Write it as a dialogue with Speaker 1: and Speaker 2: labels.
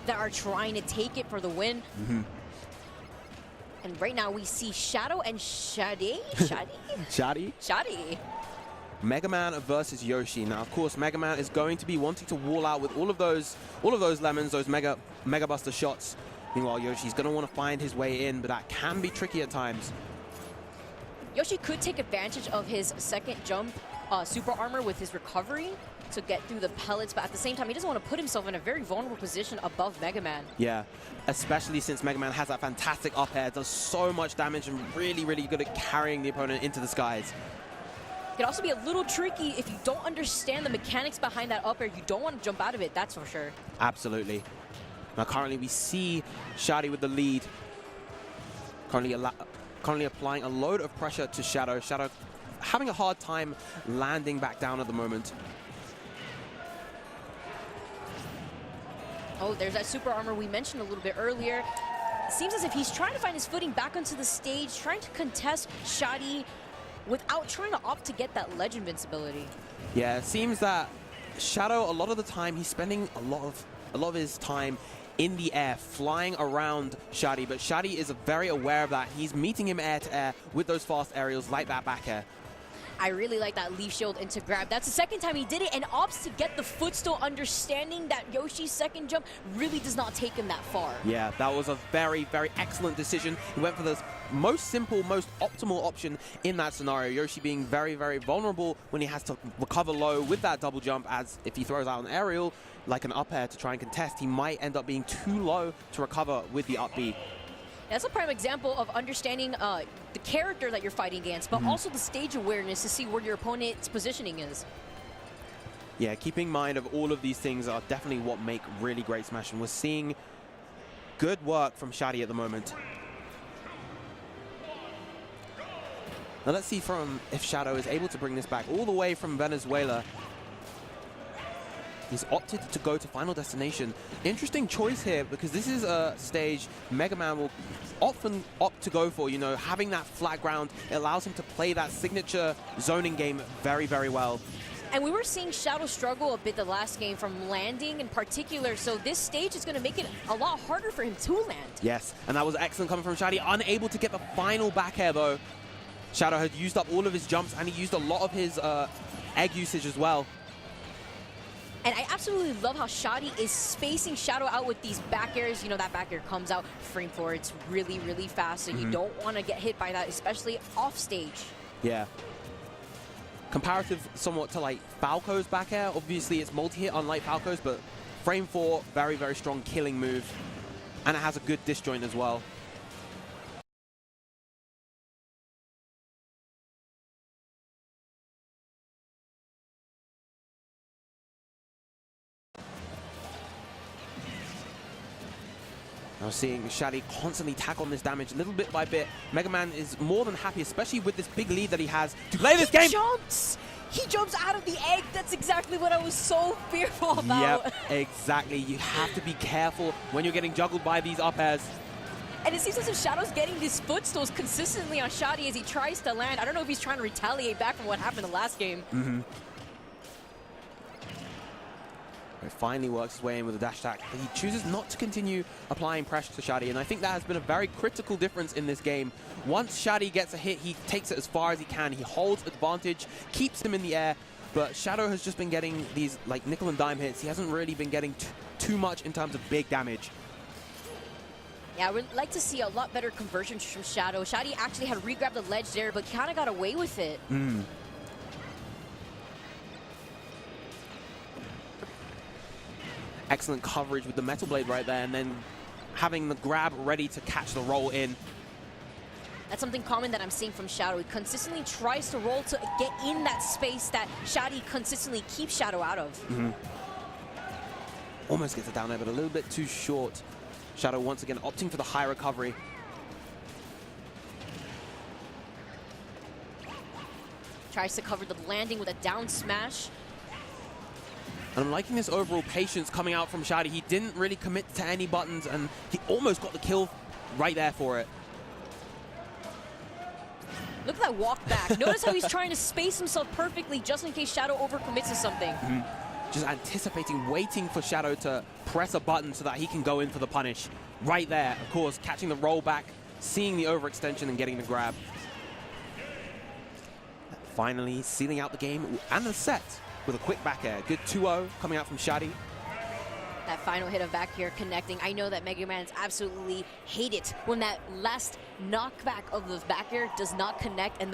Speaker 1: that are trying to take it for the win. And right now we see Shadow and Shadee? Shadee.
Speaker 2: Mega Man versus Yoshi. Now, of course, Mega Man is going to be wanting to wall out with all of those lemons, those Mega Buster shots. Meanwhile, Yoshi's going to want to find his way in, but that can be tricky at times.
Speaker 1: Yoshi could take advantage of his second jump super armor with his recovery to get through the pellets, but at the same time, he doesn't want to put himself in a very vulnerable position above Mega Man.
Speaker 2: Yeah, especially since Mega Man has that fantastic up air, does so much damage, and really, really good at carrying the opponent into the skies.
Speaker 1: It can also be a little tricky if you don't understand the mechanics behind that up air. You don't want to jump out of it, that's for sure.
Speaker 2: Absolutely. Now, currently, we see Shadee with the lead. Currently applying a load of pressure to Shadow. Shadow having a hard time landing back down at the moment.
Speaker 1: Oh, there's that super armor we mentioned a little bit earlier. It seems as if he's trying to find his footing back onto the stage, trying to contest Shadee without trying to opt to get that ledge invincibility. Yeah,
Speaker 2: it seems that Shadow, a lot of the time, he's spending a lot of his time in the air, flying around Shadee, but Shadee is very aware of that. He's meeting him air to air with those fast aerials like that back air.
Speaker 1: I really like that leaf shield into grab. That's the second time he did it and opts to get the footstool, understanding that Yoshi's second jump really does not take him that far.
Speaker 2: Yeah, that was a very, very excellent decision. He went for the most simple, most optimal option in that scenario. Yoshi being very, very vulnerable when he has to recover low with that double jump, as if he throws out an aerial, like an up air to try and contest, he might end up being too low to recover with the up B.
Speaker 1: That's a prime example of understanding the character that you're fighting against, but also the stage awareness to see where your opponent's positioning is.
Speaker 2: Yeah, keeping in mind of all of these things are definitely what make really great Smash, and we're seeing good work from Shadee at the moment. Now let's see if Shadow is able to bring this back all the way from Venezuela. He's opted to go to Final Destination. Interesting choice here, because this is a stage Mega Man will often opt to go for. You know, having that flat ground, it allows him to play that signature zoning game very, very well.
Speaker 1: And we were seeing Shadow struggle a bit the last game from landing in particular, so this stage is going to make it a lot harder for him to land.
Speaker 2: Yes, and that was excellent coming from Shadee. Unable to get the final back air, though. Shadow had used up all of his jumps, and he used a lot of his egg usage as well.
Speaker 1: And I absolutely love how Shadee is spacing Shadow out with these back airs. You know, that back air comes out frame 4. It's really, really fast, so you don't want to get hit by that, especially off stage.
Speaker 2: Yeah. Comparative somewhat to like Falco's back air. Obviously, it's multi-hit unlike Falco's, but frame 4, very, very strong killing move. And it has a good disjoint as well. Now seeing Shadee constantly tack on this damage little bit by bit. Mega Man is more than happy, especially with this big lead that he has, to play this game.
Speaker 1: He jumps out of the egg. That's exactly what I was so fearful about.
Speaker 2: Yep, exactly. You have to be careful when you're getting juggled by these up airs.
Speaker 1: And it seems as if Shadow's getting these footstools consistently on Shadee as he tries to land. I don't know if he's trying to retaliate back from what happened the last game.
Speaker 2: It finally works his way in with a dash attack. He chooses not to continue applying pressure to Shadee, and I think that has been a very critical difference in this game. Once Shadee gets a hit, he takes it as far as he can. He holds advantage, keeps him in the air, but Shadow has just been getting these like nickel and dime hits. He hasn't really been getting too much in terms of big damage.
Speaker 1: Yeah, I would like to see a lot better conversions from Shadow. Shadee actually had re-grabbed the ledge there, but kind of got away with it.
Speaker 2: Excellent coverage with the Metal Blade right there, and then having the grab ready to catch the roll in.
Speaker 1: That's something common that I'm seeing from Shadow. He consistently tries to roll to get in that space that Shadee consistently keeps Shadow out of.
Speaker 2: Almost gets it down there, but a little bit too short. Shadow once again opting for the high recovery.
Speaker 1: Tries to cover the landing with a down smash.
Speaker 2: And I'm liking this overall patience coming out from Shadee. He didn't really commit to any buttons, and he almost got the kill right there for it.
Speaker 1: Look at that walk back. Notice how he's trying to space himself perfectly just in case Shadow overcommits to something.
Speaker 2: just anticipating, waiting for Shadow to press a button so that he can go in for the punish. Right there, of course, catching the rollback, seeing the overextension and getting the grab. Finally sealing out the game and the set with a quick back air. Good 2-0 coming out from Shadee.
Speaker 1: That final hit of back here connecting. I know that Mega Man's absolutely hate it when that last knockback of the back air does not connect and the